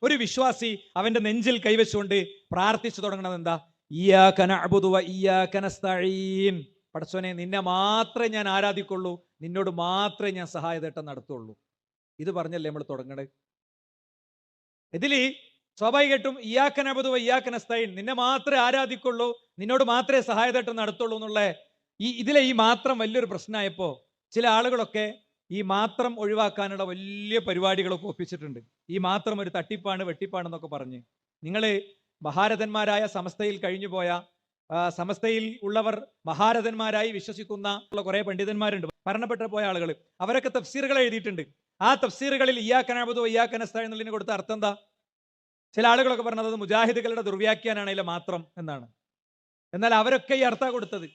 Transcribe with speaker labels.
Speaker 1: ഒരു വിശ്വാസി അവന്റെ നെഞ്ചിൽ കൈവച്ചുകൊണ്ട് പ്രാർത്ഥിച്ചു തുടങ്ങണത് എന്താ? ഇയ്യാക നഅ്ബുദു വ ഇയ്യാക നസ്തഈൻ. പടച്ചോനെ, നിന്നെ മാത്രമേ ഞാൻ ആരാധിക്കുള്ളൂ, നിന്നോട് മാത്രമേ ഞാൻ സഹായതേട്ടം നടത്തുള്ളൂ. ഇത് പറഞ്ഞല്ലേ നമ്മൾ തുടങ്ങണത്. ഇതില് സ്വാഭാവികമായിട്ടും ഇയ്യാക നഅ്ബുദു വ ഇയ്യാക നസ്തഈൻ, നിന്നെ മാത്രമേ ആരാധിക്കുള്ളൂ, നിന്നോട് മാത്രമേ സഹായതേട്ടം നടത്തുള്ളൂ എന്നുള്ള ഇതിലെ ഈ മാത്രം വലിയൊരു പ്രശ്നമായപ്പോ ചില ആളുകളൊക്കെ ഈ മാത്രം ഒഴിവാക്കാനുള്ള വലിയ പരിപാടികളൊക്കെ ഒപ്പിച്ചിട്ടുണ്ട്. ഈ മാത്രം ഒരു തട്ടിപ്പാണ്, വെട്ടിപ്പാണെന്നൊക്കെ പറഞ്ഞ്. നിങ്ങൾ മഹാരഥന്മാരായ സമസ്തയിൽ കഴിഞ്ഞുപോയ, സമസ്തയിൽ ഉള്ളവർ മഹാരഥന്മാരായി വിശ്വസിക്കുന്ന കുറെ പണ്ഡിതന്മാരുണ്ട്, മരണപ്പെട്ട പോയ ആളുകൾ. അവരൊക്കെ തഫ്സീറുകൾ എഴുതിയിട്ടുണ്ട്. ആ തഫ്സീറുകളിൽ ഇയ്യാക നഅ്ബുദു വ ഇയ്യാക നസ്തഈൻ എന്നുള്ളതിന് കൊടുത്ത അർത്ഥം എന്താ? ചില ആളുകളൊക്കെ പറഞ്ഞത് മുജാഹിദുകളുടെ ദുർവ്യാഖ്യാനാണ് അതിലെ മാത്രം എന്നാണ്. എന്നാൽ അവരൊക്കെ ഈ അർത്ഥം കൊടുത്തത്.